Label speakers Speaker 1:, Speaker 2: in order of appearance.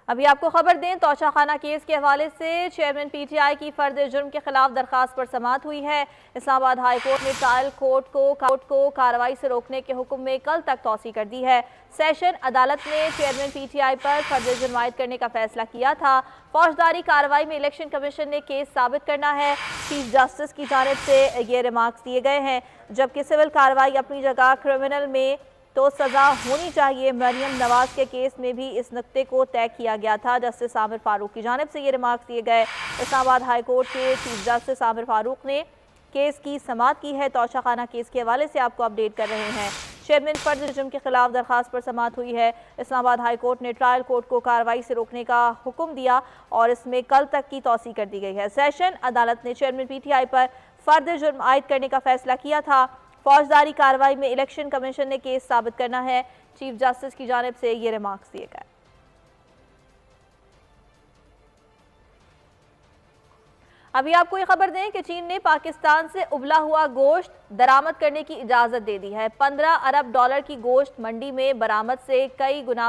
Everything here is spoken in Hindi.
Speaker 1: अभी आपको खबर दें, तोशाखाना केस के हवाले से चेयरमैन पीटीआई की फर्द जुर्म के खिलाफ दरखास्त पर समाअत हुई है। इस्लामाबाद हाई कोर्ट ने ट्रायल कोर्ट को कार्रवाई से रोकने के हुक्म में कल तक तौसी कर दी है। सेशन अदालत ने चेयरमैन पीटीआई पर फर्द जुर्म आयद करने का फैसला किया था। फौजदारी कार्रवाई में इलेक्शन कमीशन ने केस साबित करना है। चीफ जस्टिस की जानिब से ये रिमार्क्स दिए गए हैं। जबकि सिविल कार्रवाई अपनी जगह, क्रिमिनल में तो सज़ा होनी चाहिए। मरियम नवाज के केस में भी इस नुक्ते को तय किया गया था। जस्टिस आमिर फारूक की जानिब से ये रिमार्क्स दिए गए। इस्लामाबाद हाई कोर्ट के चीफ जस्टिस आमिर फारूक ने केस की समाअत की है। तोशाखाना केस के हवाले से आपको अपडेट कर रहे हैं। चेयरमैन फर्द जुर्म के खिलाफ दरखास्त पर समाअत हुई है। इस्लामाबाद हाई कोर्ट ने ट्रायल कोर्ट को कार्रवाई से रोकने का हुक्म दिया और इसमें कल तक की तौसी कर दी गई है। सेशन अदालत ने चेयरमैन पीटीआई पर फर्द जुर्म आयद करने का फैसला किया था। फौजदारी कार्रवाई में इलेक्शन कमीशन ने केस साबित करना है। चीफ जस्टिस की जानिब से ये रिमार्क्स दिए गए। अभी आपको ये खबर दें कि चीन ने पाकिस्तान से उबला हुआ गोश्त दरामद करने की इजाजत दे दी है। 15 अरब डॉलर की गोश्त मंडी में बरामद से कई गुना